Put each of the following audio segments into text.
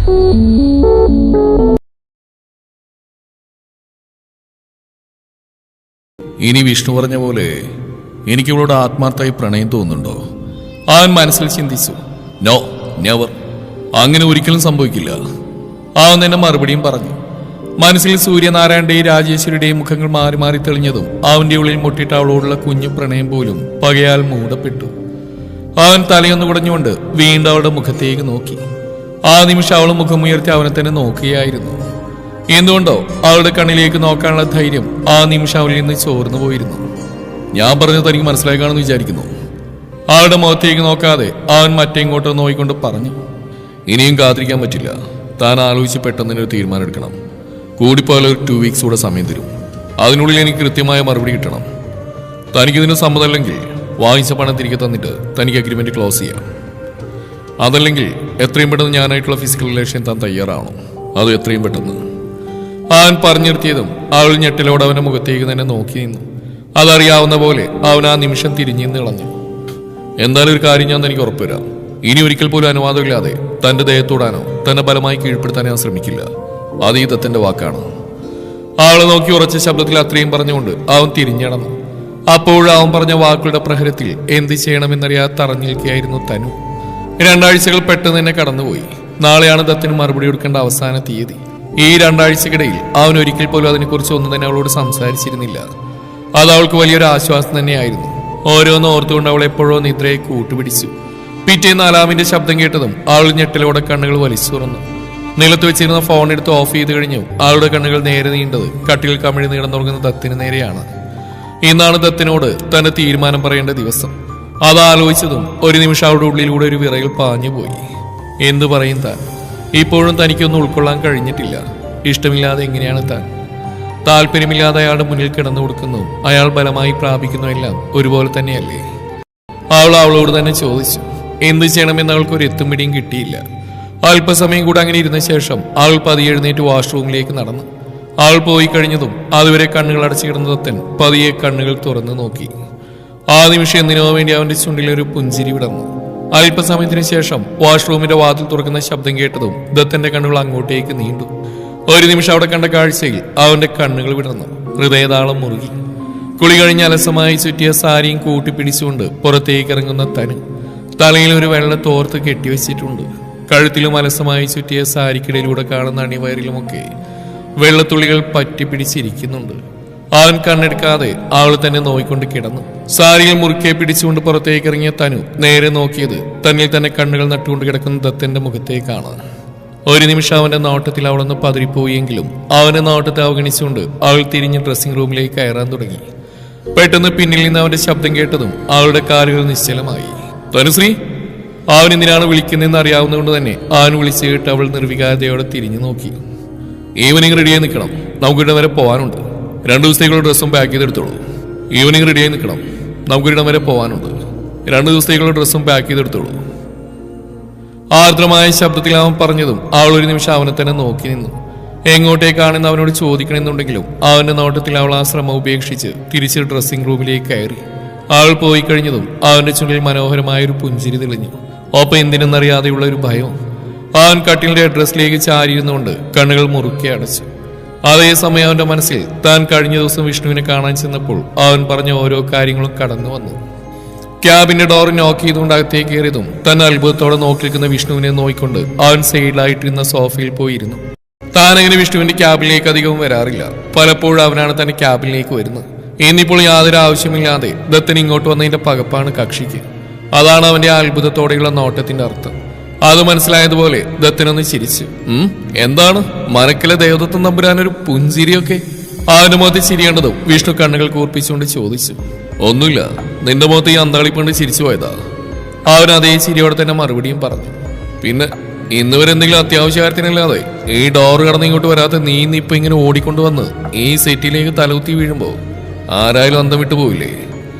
ഇനി വിഷ്ണു പറഞ്ഞ പോലെ എനിക്കിവളോട് ആത്മാർത്ഥമായി പ്രണയം തോന്നുന്നുണ്ടോ? അവൻ മനസ്സിൽ ചിന്തിച്ചു. No, never. അങ്ങനെ ഒരിക്കലും സംഭവിക്കില്ല. അവൻ തന്നെ മറുപടിയും പറഞ്ഞു. മനസ്സിൽ സൂര്യനാരായണന്റെയും രാജേശ്വരിയുടെയും മുഖങ്ങൾ മാറി മാറി തെളിഞ്ഞതും അവന്റെ ഉള്ളിൽ മുട്ടിട്ട് അവളോടുള്ള കുഞ്ഞു പ്രണയം പോലും പകയാൽ മൂടപ്പെട്ടു. അവൻ തലയൊന്നു കുടഞ്ഞുകൊണ്ട് വീണ്ടും അവളുടെ മുഖത്തേക്ക് നോക്കി. ആ നിമിഷം അവൾ മുഖമുയർത്തി അവനെ തന്നെ നോക്കുകയായിരുന്നു. എന്തുകൊണ്ടോ അവളുടെ കണ്ണിലേക്ക് നോക്കാനുള്ള ധൈര്യം ആ നിമിഷം അവളിൽ നിന്ന് ചോർന്നു പോയിരുന്നു. ഞാൻ പറഞ്ഞത് തനിക്ക് മനസ്സിലാക്കാണെന്ന് വിചാരിക്കുന്നു. അവളുടെ മുഖത്തേക്ക് നോക്കാതെ അവൻ മറ്റെങ്ങോട്ടോ നോക്കിക്കൊണ്ട് പറഞ്ഞു. ഇനിയും കാത്തിരിക്കാൻ പറ്റില്ല. താൻ ആലോചിച്ച് പെട്ടെന്ന് ഒരു തീരുമാനം എടുക്കണം. കൂടിപ്പോയാൽ ഒരു 2 വീക്സ് കൂടെ സമയം തരും. അതിനുള്ളിൽ എനിക്ക് കൃത്യമായ മറുപടി കിട്ടണം. തനിക്കിതിന് സമ്മതമല്ലെങ്കിൽ വാങ്ങിച്ച പണം തിരികെ തന്നിട്ട് തനിക്ക് അഗ്രിമെന്റ് ക്ലോസ് ചെയ്യാം. അതല്ലെങ്കിൽ എത്രയും പെട്ടെന്ന് ഞാനായിട്ടുള്ള ഫിസിക്കൽ റിലേഷൻ താൻ തയ്യാറാണോ? അത് എത്രയും പെട്ടെന്ന്. അവൻ പറഞ്ഞു നിർത്തിയതും അവൾ ഞെട്ടലോടെ അവന്റെ മുഖത്തേക്ക് തന്നെ നോക്കി നിന്നു. അതറിയാവുന്ന പോലെ അവൻ ആ നിമിഷം തിരിഞ്ഞു നിളഞ്ഞു. എന്തായാലും ഒരു കാര്യം ഞാൻ തനിക്ക് ഉറപ്പുവരാം. ഇനി ഒരിക്കൽ പോലും അനുവാദമില്ലാതെ തന്റെ ദേഹത്തോടാനോ തന്നെ ബലമായി കീഴ്പ്പെടുത്താൻ ഞാൻ ശ്രമിക്കില്ല. അത് ഈ ദത്തന്റെ വാക്കാണ്. അവളെ നോക്കി ഉറച്ച ശബ്ദത്തിൽ അത്രയും പറഞ്ഞുകൊണ്ട് അവൻ തിരിഞ്ഞടന്നു. അപ്പോഴവൻ പറഞ്ഞ വാക്കുകളുടെ പ്രഹരത്തിൽ എന്ത് ചെയ്യണമെന്നറിയാതെ തറഞ്ഞു നിൽക്കുകയായിരുന്നു തനു. 2 ആഴ്ചകൾ പെട്ടെന്ന് തന്നെ കടന്നുപോയി. നാളെയാണ് ദത്തിന് മറുപടി കൊടുക്കേണ്ട അവസാന തീയതി. ഈ 2 ആഴ്ചക്കിടയിൽ അവൻ ഒരിക്കൽ പോലും അതിനെക്കുറിച്ച് ഒന്നും തന്നെ അവളോട് സംസാരിച്ചിരുന്നില്ല. അത് അവൾക്ക് വലിയൊരു ആശ്വാസം തന്നെയായിരുന്നു. ഓരോന്ന് ഓർത്തുകൊണ്ട് അവൾ എപ്പോഴോ നിദ്രയെ കൂട്ടുപിടിച്ചു. പിറ്റേന്ന് അലാമിന്റെ ശബ്ദം കേട്ടതും അവൾ ഞെട്ടലോടെ കണ്ണുകൾ വലിച്ചു തുറന്നു. നിലത്ത് വെച്ചിരുന്ന ഫോൺ എടുത്ത് ഓഫ് ചെയ്ത് കഴിഞ്ഞു അവളുടെ കണ്ണുകൾ നേരെ നീണ്ടത് കട്ടിൽ കമിഴ് നീടന്നുറങ്ങുന്ന ദത്തിന് നേരെയാണ്. ഇന്നാണ് ദത്തിനോട് തന്റെ തീരുമാനം പറയേണ്ട ദിവസം. അതാലോചിച്ചതും ഒരു നിമിഷം അവളുടെ ഉള്ളിലൂടെ ഒരു വിറയൽ പാഞ്ഞുപോയി. എന്തു പറയും താൻ? ഇപ്പോഴും തനിക്കൊന്നും ഉൾക്കൊള്ളാൻ കഴിഞ്ഞിട്ടില്ല. ഇഷ്ടമില്ലാതെ എങ്ങനെയാണ് താൻ? താല്പര്യമില്ലാതെ അയാളുടെ മുന്നിൽ കിടന്നു കൊടുക്കുന്നു, അയാൾ ബലമായി പ്രാപിക്കുന്നു, എല്ലാം ഒരുപോലെ തന്നെയല്ലേ? അവൾ അവളോട് തന്നെ ചോദിച്ചു. എന്ത് ചെയ്യണമെന്ന് അവൾക്ക് ഒരു എത്തും പിടിയും കിട്ടിയില്ല. അല്പസമയം കൂടെ അങ്ങനെ ഇരുന്ന ശേഷം അവൾ പതിയെ എഴുന്നേറ്റ് വാഷ്റൂമിലേക്ക് നടന്നു. അവൾ പോയി കഴിഞ്ഞതും അതുവരെ കണ്ണുകൾ അടച്ചു കിടന്ന ദത്തൻ പതിയെ കണ്ണുകൾ തുറന്നു നോക്കി. ആ നിമിഷം എന്തിനോ വേണ്ടി അവന്റെ ചുണ്ടിലൊരു പുഞ്ചിരി വിടർന്നു. അല്പസമയത്തിന് ശേഷം വാഷ്റൂമിന്റെ വാതിൽ തുറക്കുന്ന ശബ്ദം കേട്ടതും ദത്തന്റെ കണ്ണുകൾ അങ്ങോട്ടേക്ക് നീണ്ടു. ഒരു നിമിഷം അവിടെ കണ്ട കാഴ്ചയിൽ അവന്റെ കണ്ണുകൾ വിടർന്നു. ഹൃദയതാളം മുറുകി. കുളി കഴിഞ്ഞ് അലസമായി ചുറ്റിയ സാരിയും കൂട്ടിപ്പിടിച്ചുകൊണ്ട് പുറത്തേക്ക് ഇറങ്ങുന്ന തനു. തലയിൽ ഒരു വെള്ള തോർത്ത് കെട്ടിവെച്ചിട്ടുണ്ട്. കഴുത്തിലും അലസമായി ചുറ്റിയ സാരിക്കിടയിലൂടെ കാണുന്ന അണിവയറിലുമൊക്കെ വെള്ളത്തുള്ളികൾ പറ്റിപ്പിടിച്ചിരിക്കുന്നുണ്ട്. അവൻ കണ്ണെടുക്കാതെ അവൾ തന്നെ നോയിക്കൊണ്ട് കിടന്നു. സാരിയിൽ മുറുക്കെ പിടിച്ചുകൊണ്ട് പുറത്തേക്ക് ഇറങ്ങിയ തനു നേരെ നോക്കിയത് തന്നിൽ തന്നെ കണ്ണുകൾ നട്ടുകൊണ്ട് കിടക്കുന്ന ദത്തന്റെ മുഖത്തേക്കാണ്. ഒരു നിമിഷം അവന്റെ നോട്ടത്തിൽ അവളൊന്ന് പതിരിപ്പോയെങ്കിലും അവന്റെ നോട്ടത്തെ അവഗണിച്ചുകൊണ്ട് അവൾ തിരിഞ്ഞ് ഡ്രസ്സിംഗ് റൂമിലേക്ക് കയറാൻ തുടങ്ങി. പെട്ടെന്ന് പിന്നിൽ നിന്ന് അവന്റെ ശബ്ദം കേട്ടതും അവളുടെ കാലുകൾ നിശ്ചലമായി. തനുശ്രീ! അവൻ എന്തിനാണ് വിളിക്കുന്നതെന്ന് അറിയാവുന്നതുകൊണ്ട് തന്നെ അവൻ വിളിച്ചു കേട്ട് അവൾ നിർവികാരതയോടെ തിരിഞ്ഞു നോക്കി. ഈവനിങ് റെഡിയായി നിൽക്കണം, നമുക്കിടം വരെ പോകാനുണ്ട്. 2 ദിവസത്തേക്കുള്ള ഡ്രസ്സും പാക്ക് ചെയ്തെടുത്തോളൂ. ഈവനിങ് റെഡിയായി നിൽക്കണം, നമുക്കിടം വരെ പോകാനുണ്ട്. 2 ദിവസത്തേക്കുള്ള ഡ്രസ്സും പാക്ക് ചെയ്തെടുത്തോളൂ. ആർദ്രമായ ശബ്ദത്തിൽ അവൻ പറഞ്ഞതും അവൾ ഒരു നിമിഷം അവനെ തന്നെ നോക്കി നിന്നു. എങ്ങോട്ടേക്കാണെന്ന് അവനോട് ചോദിക്കണമെന്നുണ്ടെങ്കിലും അവന്റെ നോട്ടത്തിൽ അവൾ ആ ശ്രമം ഉപേക്ഷിച്ച് തിരിച്ച് ഡ്രസ്സിംഗ് റൂമിലേക്ക് കയറി. അവൾ പോയി കഴിഞ്ഞതും അവന്റെ ചുണ്ടിൽ മനോഹരമായൊരു പുഞ്ചിരി തെളിഞ്ഞു. ഒപ്പം എന്തിനെന്നറിയാതെയുള്ള ഒരു ഭയം. അവൻ കട്ടിലിന്റെ അഡ്രസ്സിലേക്ക് ചാരിയിരുന്നുകൊണ്ട് കണ്ണുകൾ മുറുക്കെ അടച്ചു. അതേസമയം അവന്റെ മനസ്സിൽ താൻ കഴിഞ്ഞ ദിവസം വിഷ്ണുവിനെ കാണാൻ ചെന്നപ്പോൾ അവൻ പറഞ്ഞ ഓരോ കാര്യങ്ങളും കടന്നു വന്നു. ക്യാബിന്റെ ഡോർ നോക്ക് ചെയ്തുകൊണ്ട് അകത്തേക്ക് കയറിയതും തന്നെ അത്ഭുതത്തോടെ നോക്കി നിൽക്കുന്ന വിഷ്ണുവിനെ നോക്കിക്കൊണ്ട് അവൻ സൈഡിലായിട്ടിരുന്ന സോഫയിൽ പോയിരുന്നു. താൻ അങ്ങനെ വിഷ്ണുവിന്റെ ക്യാബിലേക്ക് അധികവും വരാറില്ല. പലപ്പോഴും അവനാണ് തന്നെ ക്യാബിലേക്ക് വരുന്നത്. ഇന്നിപ്പോൾ യാതൊരു ആവശ്യമില്ലാതെ ദത്തൻ ഇങ്ങോട്ട് വന്നതിന്റെ പകപ്പാണ് കക്ഷിക്ക്. അതാണ് അവന്റെ അത്ഭുതത്തോടെയുള്ള നോട്ടത്തിന്റെ അർത്ഥം. അത് മനസ്സിലായതുപോലെ ദത്തനൊന്ന് ചിരിച്ചു. എന്താണ് മനക്കിലെ ദേവദത്തൻ തമ്പുരാനൊരു പുഞ്ചിരിയൊക്കെ? അവന്റെ മുഖത്ത് ചിരിയേണ്ടതും വിഷ്ണു കണ്ണുകൾ കൂർപ്പിച്ചുകൊണ്ട് ചോദിച്ചു. ഒന്നുമില്ല, നിന്റെ മുഖത്ത് ഈ അന്താളിപ്പണ്ട് ചിരിച്ചു പോയതാ. അവൻ അതേ ചിരിയോടെ തന്നെ മറുപടിയും പറഞ്ഞു. പിന്നെ ഇന്നുവരെ എന്തെങ്കിലും അത്യാവശ്യ കാര്യത്തിനല്ലാതെ ഈ ഡോറ് കടന്ന് ഇങ്ങോട്ട് വരാത്ത നീ ഇന്നിപ്പൊ ഇങ്ങനെ ഓടിക്കൊണ്ടുവന്ന് ഈ സെറ്റിലേക്ക് തലകുത്തി വീഴുമ്പോ ആരായാലും അന്തം വിട്ടു പോവില്ലേ?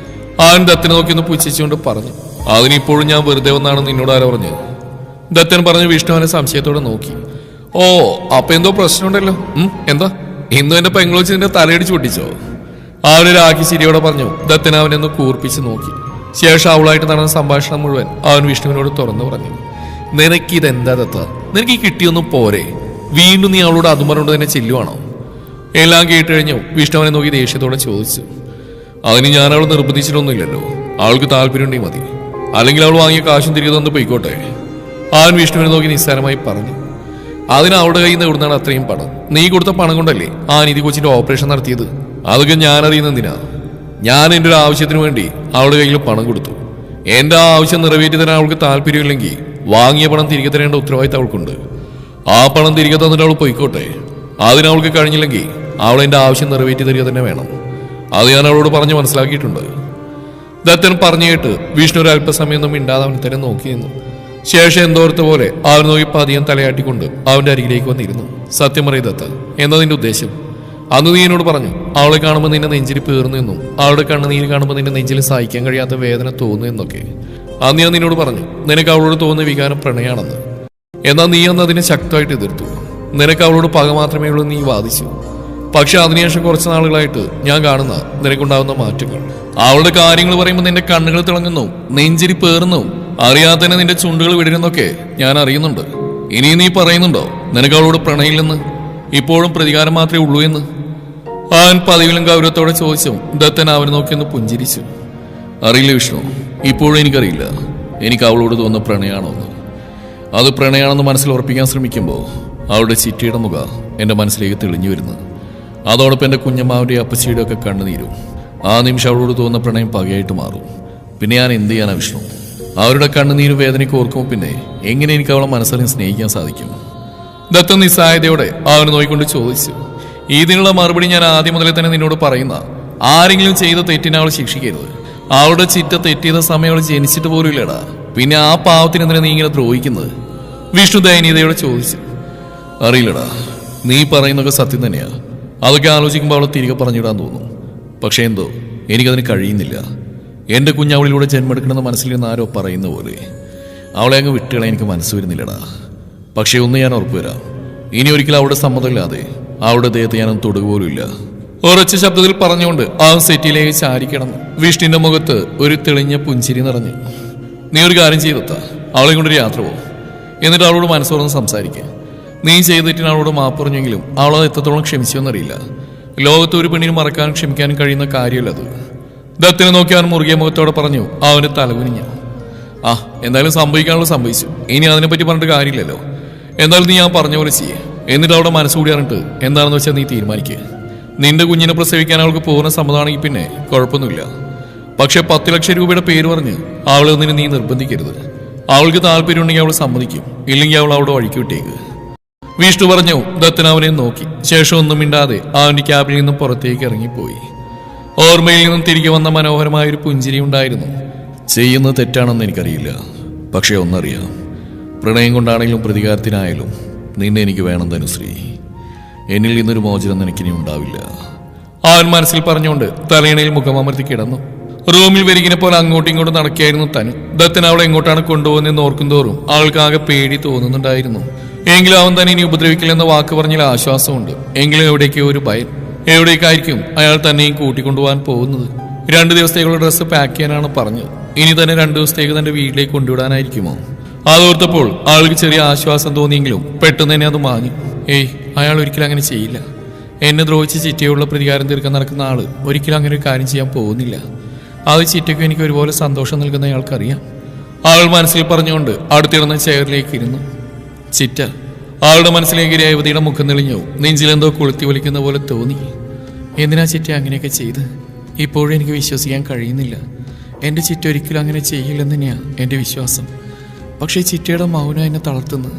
അവൻ ദത്തനെ നോക്കി ഒന്ന് പുച്ഛിച്ചുകൊണ്ട് പറഞ്ഞു. അതിനിപ്പോഴും ഞാൻ വെറുതെ വന്നാണ് നിന്നോട് ആരോ പറഞ്ഞു. ദത്തൻ പറഞ്ഞു. വിഷ്ണു അവനെ സംശയത്തോടെ നോക്കി. ഓ, അപ്പൊ എന്തോ പ്രശ്നമുണ്ടല്ലോ. എന്താ? ഇന്നും എന്റെ പെങ്ങൾ വെച്ച് നിന്റെ തലയടിച്ച് പൊട്ടിച്ചോ? അവനൊരു ആക്കി ചിരിയോടെ പറഞ്ഞു. ദത്തൻ അവനൊന്ന് കൂർപ്പിച്ച് നോക്കി. ശേഷം അവളായിട്ട് നടന്ന സംഭാഷണം മുഴുവൻ അവൻ വിഷ്ണുവിനോട് തുറന്നു പറഞ്ഞു. നിനക്കിതെന്താ ദത്ത? നിനക്ക് ഈ കിട്ടിയൊന്നും പോരെ? വീണ്ടും നീ അവളോട് അതും പറഞ്ഞുകൊണ്ട് തന്നെ ചെല്ലുവാണോ? എല്ലാം കേട്ട് കഴിഞ്ഞു വിഷ്ണു അവനെ നോക്കി ദേഷ്യത്തോടെ ചോദിച്ചു. അതിന് ഞാൻ അവൾ നിർബന്ധിച്ചിട്ടൊന്നുമില്ലല്ലോ. അവൾക്ക് താല്പര്യമുണ്ടെങ്കിൽ മതി, അല്ലെങ്കിൽ അവൾ വാങ്ങിയ കാശും തിരികെ തന്നു പോയിക്കോട്ടെ. അവൻ വിഷ്ണുവിനെ നോക്കി നിസ്സാരമായി പറഞ്ഞു. അതിന് അവളുടെ കയ്യിൽ നിന്ന് എവിടുന്നാണ് അത്രയും പണം? നീ കൊടുത്ത പണം കൊണ്ടല്ലേ ആ നിധി കൊച്ചിന്റെ ഓപ്പറേഷൻ നടത്തിയത്? അതൊക്കെ ഞാൻ അറിയുന്നതിനാ. ഞാൻ എൻ്റെ ഒരു ആവശ്യത്തിന് വേണ്ടി അവളുടെ കയ്യിൽ പണം കൊടുത്തു. എന്റെ ആ ആവശ്യം നിറവേറ്റി തരാൻ അവൾക്ക് താല്പര്യമില്ലെങ്കിൽ വാങ്ങിയ പണം തിരികെ തരേണ്ട ഉത്തരവാദിത്തം അവൾക്കുണ്ട്. ആ പണം തിരികെ തന്നിട്ട് അവൾ പോയിക്കോട്ടെ. അതിന് അവൾക്ക് കഴിഞ്ഞില്ലെങ്കിൽ അവൾ എന്റെ ആവശ്യം നിറവേറ്റി തരിക തന്നെ വേണം. അത് ഞാൻ അവളോട് പറഞ്ഞ് മനസ്സിലാക്കിയിട്ടുണ്ട്. ദത്തൻ പറഞ്ഞു കേട്ട് വിഷ്ണു ഒരു അല്പസമയം ഒന്നും മിണ്ടാതെ അവനെ തന്നെ നോക്കി നിന്നു. ശേഷം എന്തോർത്ത പോലെ അവൻ നോക്കി പതിയം തലയാട്ടിക്കൊണ്ട് അവന്റെ അരികിലേക്ക് വന്നിരുന്നു. സത്യം പറയും ദത്ത, എന്താ നിന്റെ ഉദ്ദേശം? അന്ന് നീ എന്നോട് പറഞ്ഞു അവളെ കാണുമ്പോൾ നിന്റെ നെഞ്ചിൽ പേർന്നു എന്നും അവളുടെ കണ്ണുനീര് കാണുമ്പോൾ നിന്റെ നെഞ്ചിൽ സഹിക്കാൻ കഴിയാത്ത വേദന തോന്നുന്നു എന്നൊക്കെ. അന്ന് ഞാൻ നിന്നോട് പറഞ്ഞു നിനക്ക് അവളോട് തോന്നുന്ന വികാരം പ്രണയാണെന്ന്. എന്നാൽ നീ അന്ന് അതിനെ ശക്തമായിട്ട് എതിർത്തു. നിനക്ക് അവളോട് പക മാത്രമേ ഉള്ളൂ നീ വാദിച്ചു. പക്ഷെ അതിനുശേഷം കുറച്ച് നാളുകളായിട്ട് ഞാൻ കാണുന്ന നിനക്കുണ്ടാകുന്ന മാറ്റങ്ങൾ, അവളുടെ കാര്യങ്ങൾ പറയുമ്പോൾ നിന്റെ കണ്ണുകൾ തിളങ്ങുന്നു, നെഞ്ചിരി പേർന്നു, അറിയാതെ തന്നെ നിന്റെ ചുണ്ടുകൾ വിടരുന്നൊക്കെ ഞാൻ അറിയുന്നുണ്ട്. ഇനി നീ പറയുന്നുണ്ടോ നിനക്ക് അവളോട് പ്രണയില്ലെന്ന്? ഇപ്പോഴും പ്രതികാരം മാത്രമേ ഉള്ളൂ എന്ന്? അവൻ പതിവിലും ഗൗരവത്തോടെ ചോദിച്ചു. ദത്തൻ അവനെ നോക്കിയൊന്ന് പുഞ്ചിരിച്ചു. അറിയില്ല വിഷ്ണു, ഇപ്പോഴും എനിക്കറിയില്ല എനിക്ക് അവളോട് തോന്നുന്ന പ്രണയാണോ എന്ന്. അത് പ്രണയാണെന്ന് മനസ്സിൽ ഉറപ്പിക്കാൻ ശ്രമിക്കുമ്പോൾ അവളുടെ ചിറ്റിയുടെ മുഖ എൻ്റെ മനസ്സിലേക്ക് തെളിഞ്ഞു വരുന്നു. അതോടൊപ്പം എൻ്റെ കുഞ്ഞമ്മാവിൻ്റെ അപ്പച്ചിയുടെ ഒക്കെ കണ്ണുനീരും. ആ നിമിഷം അവളോട് തോന്നുന്ന പ്രണയം പകയായിട്ട് മാറും. പിന്നെ ഞാൻ എന്ത് ചെയ്യാനാ വിഷ്ണു? അവരുടെ കണ്ണുനീരും വേദനയ്ക്ക് ഓർക്കുമ്പോൾ പിന്നെ എങ്ങനെ എനിക്ക് അവളെ മനസ്സറിഞ്ഞ് സ്നേഹിക്കാൻ സാധിക്കും? ദത്തൻ നിസ്സഹായതയോടെ അവനെ നോക്കിക്കൊണ്ട് ചോദിച്ചു. ഇതിനുള്ള മറുപടി ഞാൻ ആദ്യം മുതലേ തന്നെ നിന്നോട് പറയുന്ന, ആരെങ്കിലും ചെയ്ത തെറ്റിനെ അവൾ ശിക്ഷിക്കരുത്. അവളുടെ ചിറ്റ തെറ്റിയത സമയം അവൾ ജനിച്ചിട്ട് പോലും ഇല്ലടാ. പിന്നെ ആ പാവത്തിന് എന്തിനാ നീ ഇങ്ങനെ ദ്രോഹിക്കുന്നത്? വിഷ്ണു ദയനീയതയോടെ ചോദിച്ചു. അറിയില്ലടാ, നീ പറയുന്നതൊക്കെ സത്യം തന്നെയാ. അതൊക്കെ ആലോചിക്കുമ്പോൾ അവളെ തിരികെ പറഞ്ഞിടാൻ തോന്നും. പക്ഷേ എന്തോ എനിക്കതിന് കഴിയുന്നില്ല. എൻ്റെ കുഞ്ഞവളിലൂടെ ജന്മെടുക്കണമെന്ന് മനസ്സിലിരുന്ന് ആരോ പറയുന്ന പോലെ അവളെ അങ്ങ് വിട്ടുകളെ എനിക്ക് മനസ്സ് വരുന്നില്ലടാ. പക്ഷേ ഒന്ന് ഞാൻ ഉറപ്പുവരാം, ഇനി ഒരിക്കലും അവളുടെ സമ്മതമില്ലാതെ അവളുടെ ദേഹത്ത് ഞാനൊന്നും തൊടുക പോലും ഇല്ല. ഉറച്ച ശബ്ദത്തിൽ പറഞ്ഞുകൊണ്ട് ആ സെറ്റിയിലേക്ക് ചാരിക്കിടന്നു. വിഷ്ണുവിന്റെ മുഖത്ത് ഒരു തെളിഞ്ഞ പുഞ്ചിരി നിറഞ്ഞു. നീ ഒരു കാര്യം ചെയ്തെത്താ, അവളെ കൊണ്ടൊരു യാത്ര പോകും. എന്നിട്ട് അവളോട് മനസ്സോർന്ന് സംസാരിക്കുക. നീ ചെയ്തിട്ടിന് അവളോട് മാപ്പ് പറഞ്ഞെങ്കിലും അവളത് എത്രത്തോളം ക്ഷമിച്ചോന്നറിയില്ല. ലോകത്ത് ഒരു പെണ്ണിന് മറക്കാനും ക്ഷമിക്കാനും കഴിയുന്ന കാര്യമല്ല അത്. ദത്തിനെ നോക്കി അവൻ മുറുകിയ മുഖത്തോടെ പറഞ്ഞു. അവന് തലകുനിഞ്ഞു. എന്തായാലും സംഭവിക്കാനുള്ള സംഭവിച്ചു. ഇനി അതിനെപ്പറ്റി പറഞ്ഞിട്ട് കാര്യമില്ലല്ലോ. എന്തായാലും നീ ഞാൻ പറഞ്ഞ പോലെ ചെയ്യേ. എന്നിട്ട് അവളുടെ മനസ്സുകൂടി അറിഞ്ഞിട്ട് എന്താണെന്ന് വെച്ചാൽ നീ തീരുമാനിക്കുക. നിന്റെ കുഞ്ഞിനെ പ്രസവിക്കാൻ അവൾക്ക് പൂർണ്ണ സമ്മതമാണെങ്കിൽ പിന്നെ കുഴപ്പമൊന്നുമില്ല. പക്ഷെ 10 ലക്ഷം രൂപയുടെ പേര് പറഞ്ഞ് അവളൊന്നിന് നീ നിർബന്ധിക്കരുത്. അവൾക്ക് താല്പര്യമുണ്ടെങ്കിൽ അവൾ സമ്മതിക്കും, ഇല്ലെങ്കിൽ അവൾ അവളുടെ വഴിക്ക് വിട്ടേക്ക്. വിഷ്ണു പറഞ്ഞു. ദത്തൻ അവനെ നോക്കി. ശേഷം ഒന്നും മിണ്ടാതെ അവന്റെ ക്യാബിൽ നിന്നും പുറത്തേക്ക് ഇറങ്ങിപ്പോയി. ഓർമ്മയിൽ നിന്നും തിരികെ വന്ന മനോഹരമായൊരു പുഞ്ചിരി ഉണ്ടായിരുന്നു. ചെയ്യുന്നത് തെറ്റാണെന്ന് എനിക്കറിയില്ല, പക്ഷെ ഒന്നറിയാം, പ്രണയം കൊണ്ടാണെങ്കിലും പ്രതികാരത്തിനായാലും നിന്നെ എനിക്ക് വേണം ധനുശ്രീ. എന്നിൽ നിന്നൊരു മോചനം എനിക്കിനി ഉണ്ടാവില്ല. അവൻ മനസ്സിൽ പറഞ്ഞുകൊണ്ട് തലയിണയിൽ മുഖമമർത്തി കിടന്നു. റൂമിൽ വരികിനെ പോലെ അങ്ങോട്ടും ഇങ്ങോട്ടും നടക്കുകയായിരുന്നു തനു. ദത്തൻ അവളെ എങ്ങോട്ടാണ് കൊണ്ടുപോകുന്നതെന്ന് ഓർക്കും തോറും അവൾക്കാകെ പേടി തോന്നുന്നുണ്ടായിരുന്നു. എങ്കിലും അവൻ തന്നെ ഇനി ഉപദ്രവിക്കില്ലെന്ന വാക്ക് പറഞ്ഞാൽ ആശ്വാസമുണ്ട്. എങ്കിലും എവിടേക്കോ ഒരു ഭയം. എവിടേക്കായിരിക്കും അയാൾ തന്നെയും കൂട്ടിക്കൊണ്ടുപോകാൻ പോകുന്നത്? 2 ദിവസത്തേക്കുള്ള ഡ്രസ്സ് പാക്ക് ചെയ്യാനാണ് പറഞ്ഞത്. ഇനി തന്നെ 2 ദിവസത്തേക്ക് തന്റെ വീട്ടിലേക്ക് കൊണ്ടുവിടാനായിരിക്കുമോ? അതോർത്തപ്പോൾ ആൾക്ക് ചെറിയ ആശ്വാസം തോന്നിയെങ്കിലും പെട്ടെന്ന് തന്നെ അത് മാഞ്ഞു. അയാൾ ഒരിക്കലും അങ്ങനെ ചെയ്യില്ല. എന്നെ ദ്രോഹിച്ച് ചിറ്റയുള്ള പ്രതികാരം തീർക്കാൻ നടക്കുന്ന ആള് ഒരിക്കലും അങ്ങനെ ഒരു കാര്യം ചെയ്യാൻ പോകുന്നില്ല. അത് ചിറ്റയ്ക്കും എനിക്ക് ഒരുപോലെ സന്തോഷം നൽകുന്ന അയാൾക്കറിയാം. അവൾ മനസ്സിൽ പറഞ്ഞുകൊണ്ട് അടുത്തിടുന്ന ചെയറിലേക്ക് ഇരുന്നു. ചിറ്റ. ആളുടെ മനസ്സിലേക്ക് രേവതിയുടെ മുഖം തെളിഞ്ഞു. നെഞ്ചിലെന്തോ കൊളുത്തി വലിക്കുന്ന പോലെ തോന്നി. എന്തിനാ ചിറ്റ അങ്ങനെയൊക്കെ ചെയ്ത്? ഇപ്പോഴും എനിക്ക് വിശ്വസിക്കാൻ കഴിയുന്നില്ല. എൻ്റെ ചിറ്റ ഒരിക്കലും അങ്ങനെ ചെയ്യില്ലെന്ന് തന്നെയാണ് എൻ്റെ വിശ്വാസം. പക്ഷേ ചിറ്റയുടെ മൗനം എന്നെ തളർത്തുന്നു.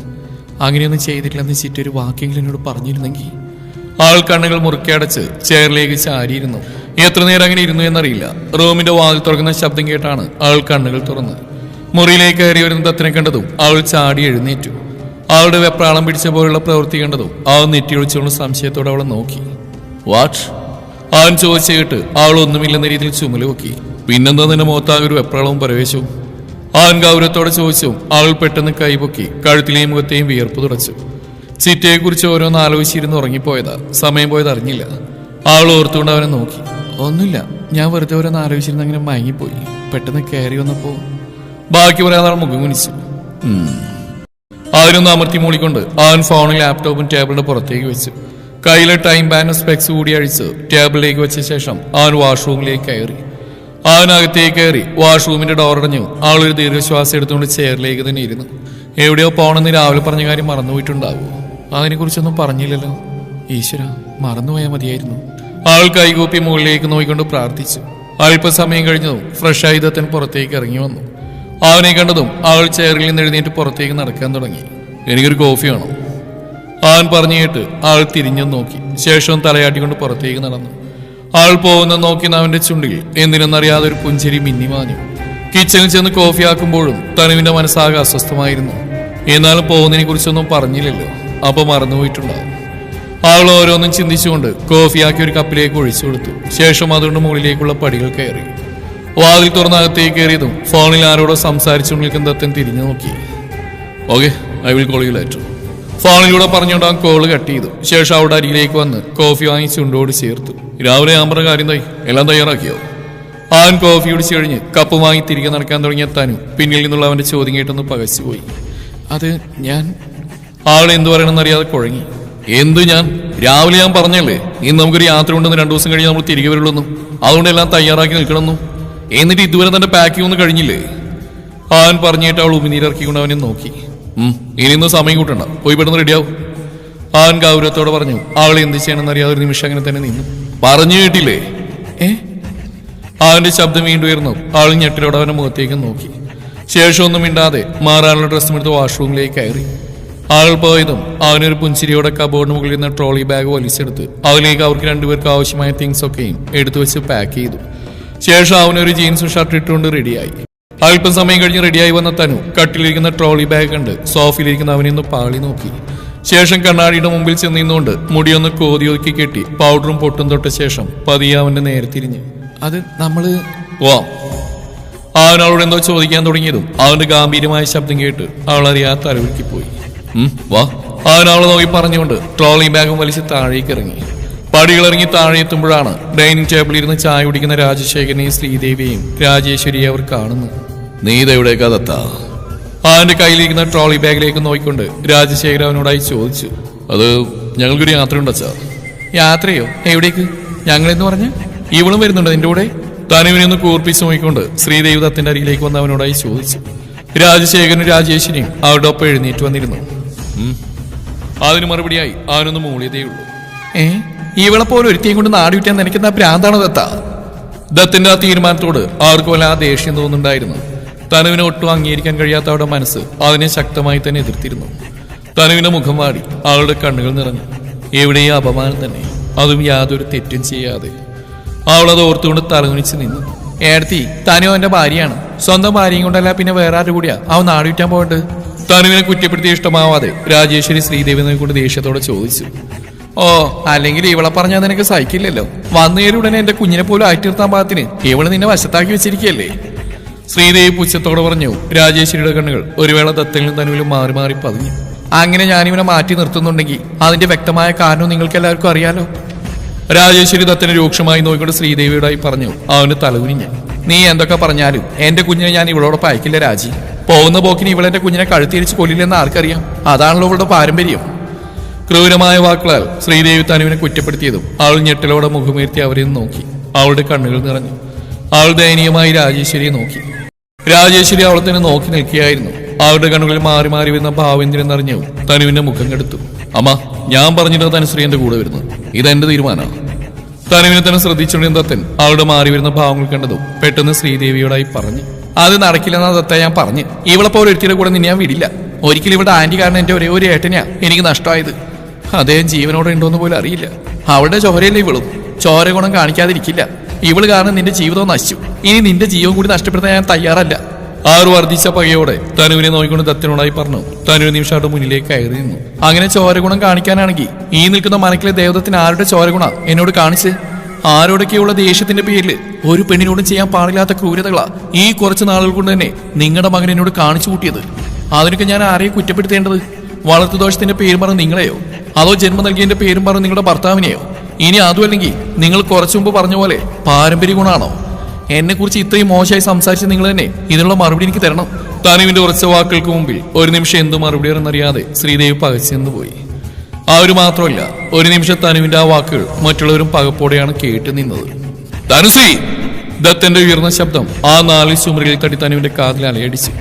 അങ്ങനെയൊന്നും ചെയ്തിട്ടില്ലെന്ന് ചിറ്റ ഒരു വാക്കെങ്കിലും എന്നോട് പറഞ്ഞിരുന്നെങ്കിൽ. ആൾ കണ്ണുകൾ മുറുക്കി അടച്ച് ചെയറിലേക്ക് ചാരിയിരുന്നു. എത്ര നേരം അങ്ങനെ ഇരുന്നു എന്നറിയില്ല. റൂമിന്റെ വാതിൽ തുറക്കുന്ന ശബ്ദം കേട്ടാണ് അവൾ കണ്ണുകൾ തുറന്ന് മുറിയിലേക്ക് കയറി വരുന്ന ദത്തിനെ കണ്ടതും അവൾ ചാടി എഴുന്നേറ്റു. അവളുടെ വെപ്രാളം പിടിച്ച പോലുള്ള പ്രവൃത്തി കണ്ടതും അവൻ നെറ്റിയൊളിച്ചുകൊണ്ട് സംശയത്തോടെ അവളെ നോക്കി. വാട്ട്? അവൻ ചോദിച്ചു കേട്ട് അവൾ ഒന്നുമില്ലെന്ന രീതിയിൽ ചുമല് നോക്കി. പിന്നെന്താ നിന്റെ മുഖത്താകെ ഒരു വെപ്രാളവും പരവേശവും? അവൻ ഗൗരവത്തോടെ ചോദിച്ചു. അവൾ പെട്ടെന്ന് കൈപൊക്കി കഴുത്തിലെയും മുഖത്തെയും വിയർപ്പ് തുടച്ചു. ചിറ്റയെക്കുറിച്ച് ഓരോന്ന് ആലോചിച്ചിരുന്ന് ഉറങ്ങിപ്പോയതാ. സമയം പോയത് അറിഞ്ഞില്ല. അവൾ ഓർത്തുകൊണ്ട് അവനെ നോക്കി. ഒന്നുമില്ല, ഞാൻ വെറുതെ ഓരോന്ന് ആലോചിച്ചിരുന്ന് അങ്ങനെ മയങ്ങിപ്പോയി. പെട്ടെന്ന് കയറി വന്നപ്പോ ബാക്കി പറയാതെ അവൾ മുഖം കുനിച്ചു. അവനൊന്ന് അമർത്തി മൂളിക്കൊണ്ട് അവൻ ഫോണും ലാപ്ടോപ്പും ടേബിളിന്റെ പുറത്തേക്ക് വെച്ചു. കയ്യിലെ ടൈം ബാൻഡ് സ്പെക്സ് കൂടി അഴിച്ച് ടേബിളിലേക്ക് വെച്ച ശേഷം അവൻ വാഷ്റൂമിലേക്ക് കയറി. അവനകത്തേക്ക് കയറി വാഷ്റൂമിന്റെ ഡോറടഞ്ഞു. അവളൊരു ദീർഘശ്വാസം എടുത്തുകൊണ്ട് ചെയറിലേക്ക് തന്നെ ഇരുന്നു. എവിടെയോ പോണെന്ന് രാവിലെ പറഞ്ഞ കാര്യം മറന്നുപോയിട്ടുണ്ടാവോ? അതിനെക്കുറിച്ചൊന്നും പറഞ്ഞില്ലല്ലോ. ഈശ്വര, മറന്നുപോയാൽ മതിയായിരുന്നു. അവൾ കൈകൂപ്പി മുകളിലേക്ക് നോക്കിക്കൊണ്ട് പ്രാർത്ഥിച്ചു. അല്പസമയം കഴിഞ്ഞതും ഫ്രഷായി ദത്തൻ പുറത്തേക്ക് ഇറങ്ങി വന്നു. അവനെ കണ്ടതും അവൾ ചെയറിൽ നിന്ന് എഴുന്നേറ്റ് പുറത്തേക്ക് നടക്കാൻ തുടങ്ങി. എനിക്കൊരു കോഫി വേണം, അവൻ പറഞ്ഞു കേട്ട് അവൾ തിരിഞ്ഞു നോക്കി. ശേഷം തലയാട്ടിക്കൊണ്ട് പുറത്തേക്ക് നടന്നു. അവൾ പോകുന്ന നോക്കി അവന്റെ ചുണ്ടിൽ എന്തിനെന്നറിയാതെ ഒരു പുഞ്ചിരി മിന്നിമാഞ്ഞു. കിച്ചണിൽ ചെന്ന് കോഫി ആക്കുമ്പോഴും തനുവിന്റെ മനസ്സാകെ അസ്വസ്ഥമായിരുന്നു. എന്നാലും പോകുന്നതിനെ കുറിച്ചൊന്നും പറഞ്ഞില്ലല്ലോ, അപ്പൊ മറന്നുപോയിട്ടുണ്ടാവും. അവൾ ഓരോന്നും ചിന്തിച്ചുകൊണ്ട് കോഫിയാക്കി ഒരു കപ്പിലേക്ക് ഒഴിച്ചു കൊടുത്തു. ശേഷം അതുകൊണ്ട് മുകളിലേക്കുള്ള പടികൾ കയറി. വാതിൽ തുറന്നകത്തേക്ക് കയറിയതും ഫോണിൽ ആരോടോ സംസാരിച്ചു നിൽക്കുന്ന ദത്തൻ തിരിഞ്ഞു നോക്കി. Okay, I will call you later. ഫോണിലൂടെ പറഞ്ഞുകൊണ്ട് ആ കോള് കട്ട് ചെയ്തു. ശേഷം അവിടെ അരികിലേക്ക് വന്ന് കോഫി വാങ്ങി ചുണ്ടോട് ചേർത്തു. രാവിലെ ഞാൻ പറഞ്ഞ കാര്യം എല്ലാം തയ്യാറാക്കിയോ? അവൻ കോഫി കുടിച്ചു കഴിഞ്ഞ് കപ്പ് വാങ്ങി തിരികെ നടക്കാൻ തുടങ്ങിയ തനു പിന്നിൽ നിന്നുള്ള അവന്റെ ചോദ്യം കേട്ടൊന്ന് പകച്ചുപോയി. അത് ഞാൻ ആൾ എന്തു പറയണമെന്നറിയാതെ കുഴങ്ങി. എന്ത് ഞാൻ? രാവിലെ ഞാൻ പറഞ്ഞല്ലേ ഇന്ന് നമുക്കൊരു യാത്ര ഉണ്ടെന്ന് 2 ദിവസം കഴിഞ്ഞ് നമ്മൾ തിരികെ വരുള്ളൂ. അതുകൊണ്ട് എല്ലാം തയ്യാറാക്കി നിൽക്കണമെന്നു. എന്നിട്ട് ഇതുവരെ തന്നെ പാക്കിംഗ് ഒന്നും കഴിഞ്ഞില്ലേ? അവൻ പറഞ്ഞിട്ട് അവൾ ഉമിനീരിറക്കിക്കൊണ്ട് അവനെ നോക്കി. ഇനിയൊന്നും സമയം കൂട്ടണ്ട, പോയി പെട്ടെന്ന് റെഡിയാവും. അവൻ ഗൗരവത്തോടെ പറഞ്ഞു. അവൾ എന്ത് ചെയ്യണമെന്നറിയാതെ ഒരു നിമിഷം അങ്ങനെ തന്നെ നിന്നു. പറഞ്ഞു കേട്ടില്ലേ? അവന്റെ ശബ്ദം വീണ്ടും ഉയർന്നു. അവൾ ഞെട്ടിലോടെ അവന്റെ മുഖത്തേക്ക് നോക്കി. ശേഷം ഒന്നും മിണ്ടാതെ മാറാനുള്ള ഡ്രസ്സും എടുത്ത് വാഷ്റൂമിലേക്ക് കയറി. ആൾ പോയതും അവനൊരു പുഞ്ചിരിയോടെ കബോർഡിന് മുകളിൽ നിന്ന് ട്രോളി ബാഗ് വലിച്ചെടുത്ത് അതിലേക്ക് അവർക്ക് രണ്ടുപേർക്ക് ആവശ്യമായ തിങ്സ് ഒക്കെയും എടുത്തു വെച്ച് പാക്ക് ചെയ്തു. ശേഷം അവനൊരു ജീൻസും ഷർട്ട് ഇട്ടുകൊണ്ട് റെഡിയായി. അല്പസമയം കഴിഞ്ഞ് റെഡിയായി വന്ന തനു കട്ടിലിരിക്കുന്ന ട്രോളി ബാഗ് കണ്ട് സോഫയിലിരിക്കുന്ന അവനെ ഒന്ന് പാളി നോക്കി. ശേഷം കണ്ണാടിയുടെ മുമ്പിൽ ചെന്നിന്നുകൊണ്ട് മുടിയൊന്ന് കോതി ഒതുക്കി കെട്ടി പൗഡറും പൊട്ടും തൊട്ട ശേഷം പതിയെ അവന്റെ നേരെ തിരിഞ്ഞു. അത് നമ്മള് പോവാം. അവൻ അവളോട് എന്തോ ചോദിക്കാൻ തുടങ്ങിയതും അവന്റെ ഗാംഭീര്യമായ ശബ്ദം കേട്ട് അവൾ അറിയാത്ത അലവിലേക്ക് പോയി. വാ, അവൻ അവളെ നോക്കി പറഞ്ഞുകൊണ്ട് ട്രോളി ബാഗും വലിച്ച് താഴേക്ക് ഇറങ്ങി. പടികളിറങ്ങി താഴെ എത്തുമ്പോഴാണ് ഡൈനിങ് ടേബിളിൽ ഇരുന്ന് ചായ കുടിക്കുന്ന രാജശേഖരനെയും ശ്രീദേവിയെയും രാജേശ്വരിയെ അവർ കാണുന്നു. നീ ഇതെവിടേക്കാ ദത്താ? അവന്റെ കയ്യിലിരിക്കുന്ന ട്രോളി ബാഗിലേക്ക് നോക്കിക്കൊണ്ട് രാജശേഖരൻ അവനോടായി ചോദിച്ചു. അത് ഞങ്ങൾക്കൊരു യാത്രയുണ്ട് അച്ഛാ. യാത്രയോ? എവിടേക്ക്? ഞങ്ങളെന്ന് പറഞ്ഞ് ഇവളും വരുന്നുണ്ട് നിന്റെ കൂടെ? തനുവിനെ ഒന്ന് കൂർപ്പിച്ച് നോക്കിക്കൊണ്ട് ശ്രീദേവി ദത്തിന്റെ അരികിലേക്ക് വന്ന് അവനോടായി ചോദിച്ചു. രാജശേഖരനും രാജേശ്വരിയും അവരുടെ ഒപ്പം എഴുന്നേറ്റ് വന്നിരുന്നു. അതിന് മറുപടിയായി അവനൊന്ന് മൂളിയതേയുള്ളൂ. ഇവളെ പോലെ ഒരുത്തിയും കൊണ്ട് നാട് വിറ്റാൻ നിനക്കെന്താ ഭ്രാന്താണോ ദത്താ? ദത്തിന്റെ ആ തീരുമാനത്തോട് ആർക്കും വല്ല ആ ദേഷ്യം തോന്നുന്നുണ്ടായിരുന്നു. തനുവിനെ ഒട്ടും അംഗീകരിക്കാൻ കഴിയാത്ത അവരുടെ മനസ്സ് അതിനെ ശക്തമായി തന്നെ എതിർത്തിരുന്നു. തനുവിന്റെ മുഖം വാടി, അവളുടെ കണ്ണുകൾ നിറഞ്ഞു. എവിടെയും അപമാനം തന്നെ, അതും യാതൊരു തെറ്റും ചെയ്യാതെ. അവളത് ഓർത്തുകൊണ്ട് തലകുനിച്ച് നിന്നു. ഏടത്തി, തനു അവന്റെ ഭാര്യയാണ്. സ്വന്തം ഭാര്യയും കൊണ്ടല്ല പിന്നെ വേറെ ആരുടെ കൂടിയാ അവൻ നാട് വിറ്റാൻ പോകണ്ട്? തനുവിനെ കുറ്റപ്പെടുത്തി ഇഷ്ടമാവാതെ രാജേശ്വരി ശ്രീദേവിനെ കൊണ്ട് ദേഷ്യത്തോടെ ചോദിച്ചു. ഓ, അല്ലെങ്കിൽ ഇവളെ പറഞ്ഞാൽ നിനക്ക് സഹിക്കില്ലല്ലോ. വന്നേരും ഉടനെ എന്റെ കുഞ്ഞിനെ പോലും ആറ്റി നിർത്താൻ പാകത്തിന് ഇവള് നിന്നെ വശത്താക്കി വെച്ചിരിക്കുകയല്ലേ? ശ്രീദേവി പുച്ഛത്തോടെ പറഞ്ഞു. രാജേശ്വരിയുടെ കണ്ണുകൾ ഒരു വേള ദത്തനിലും തനുവിലും മാറി മാറി പതിഞ്ഞു. അങ്ങനെ ഞാനിവനെ മാറ്റി നിർത്തുന്നുണ്ടെങ്കിൽ അതിന്റെ വ്യക്തമായ കാരണം നിങ്ങൾക്ക് എല്ലാവർക്കും അറിയാലോ. രാജേശ്വരി ദത്തനെ രൂക്ഷമായി നോക്കിക്കൊണ്ട് ശ്രീദേവിയോടായി പറഞ്ഞു. അവന് തലകുനിഞ്ഞു. നീ എന്തൊക്കെ പറഞ്ഞാലും എന്റെ കുഞ്ഞിനെ ഞാൻ ഇവളോടൊപ്പം അയക്കില്ല രാജി. പോകുന്ന പോക്കിന് ഇവളെന്റെ കുഞ്ഞിനെ കഴുത്തിരിച്ച് കൊല്ലില്ലെന്ന് ആർക്കറിയാം? അതാണല്ലോ ഇവളുടെ പാരമ്പര്യം. ക്രൂരമായ വാക്കുകളാൽ ശ്രീദേവി തനുവിനെ കുറ്റപ്പെടുത്തിയതും അവൾ ഞെട്ടലോടെ മുഖമുയർത്തി അവരെ നോക്കി. അവളുടെ കണ്ണുകൾ നിറഞ്ഞു. അവൾ ദയനീയമായി രാജേശ്വരിയെ നോക്കി. രാജേശ്വരി അവളെ തന്നെ നോക്കി നിൽക്കുകയായിരുന്നു. അവരുടെ കണ്ണുകളിൽ മാറി മാറി വരുന്ന ഭാവെന്തിനെന്നറിഞ്ഞു തനുവിന്റെ മുഖം കെടുത്തു. അമ്മ, ഞാൻ പറഞ്ഞിട്ട് തനുശ്രീ എന്റെ കൂടെ വരുന്നു. ഇതെന്റെ തീരുമാനമാണ്. തനുവിനെ തന്നെ ശ്രദ്ധിച്ചുകൊണ്ട് ദത്തൻ അവളുടെ മാറി വരുന്ന ഭാവങ്ങൾ കണ്ടതും പെട്ടെന്ന് ശ്രീദേവിയോടായി പറഞ്ഞു. അത് നടക്കില്ലെന്നാ ദത്ത ഞാൻ പറഞ്ഞു. ഇവളെ പോലെ ഒരുത്തിയുടെ കൂടെ നിന്നെ ഞാൻ വിടില്ല. ഒരിക്കലും ഇവിടെ ആന്റി കാരണം എന്റെ ഒരേ ഒരു ഏട്ടനെയാ എനിക്ക് നഷ്ടമായത്. അദ്ദേഹം ജീവനോടെ ഉണ്ടോന്ന് പോലും അറിയില്ല. അവളുടെ ചോരയല്ലേ ഇവളും. ചോര ഗുണം കാണിക്കാതിരിക്കില്ല. ഇവള് കാരണം നിന്റെ ജീവിതവും നശിച്ചു. ഇനി നിന്റെ ജീവൻ കൂടി നഷ്ടപ്പെടുത്താൻ ഞാൻ തയ്യാറല്ല. ആറ് വർദ്ധിച്ച പകയോടെ തനുവിനെ നോക്കിക്കൊണ്ട് ദത്തനോടായി പറഞ്ഞു. തനു നിമിഷമായിട്ട് മുന്നിലേക്ക് കയറി നിന്നു. അങ്ങനെ ചോരഗുണം കാണിക്കാനാണെങ്കിൽ ഈ നിൽക്കുന്ന മനക്കിലെ ദേവതത്തിന് ആരുടെ ചോരഗുണ എന്നോട് കാണിച്ച്? ആരോടൊക്കെയുള്ള ദേഷ്യത്തിന്റെ പേരിൽ ഒരു പെണ്ണിനോടും ചെയ്യാൻ പാടില്ലാത്ത ക്രൂരതകളാ ഈ കുറച്ച് നാളുകൾ കൊണ്ട് തന്നെ നിങ്ങളുടെ മകൻ എന്നോട് കാണിച്ചു കൂട്ടിയത്. അതിനൊക്കെ ഞാൻ ആരെയും കുറ്റപ്പെടുത്തേണ്ടത്? വളർത്തുദോഷത്തിന്റെ പേരും പറഞ്ഞ് നിങ്ങളെയോ, അതോ ജന്മം നൽകിയതിന്റെ പേരും പറഞ്ഞ് നിങ്ങളുടെ ഭർത്താവിനെയോ? ഇനി അതുമല്ലെങ്കിൽ നിങ്ങൾ കുറച്ചു മുമ്പ് പറഞ്ഞ പോലെ പാരമ്പര്യ ഗുണാണോ? എന്നെ കുറിച്ച് ഇത്രയും മോശമായി സംസാരിച്ച് നിങ്ങൾ തന്നെ ഇതിനുള്ള മറുപടി എനിക്ക് തരണം. തനുവിന്റെ ഉറച്ച വാക്കുകൾക്ക് മുമ്പിൽ ഒരു നിമിഷം എന്തു മറുപടിയാണെന്നറിയാതെ ശ്രീദേവി പകച്ചെന്നു പോയി. അവര് മാത്രമല്ല, ഒരു നിമിഷം തനുവിന്റെ ആ വാക്കുകൾ മറ്റുള്ളവരും പകപ്പോടെയാണ് കേട്ടു നിന്നത്. തനുശ്രീ! ദത്തന്റെ ഉയർന്ന ശബ്ദം ആ 4 ചുമരുകളിൽ തട്ടി തനുവിന്റെ കാതിൽ അലയടിച്ചു.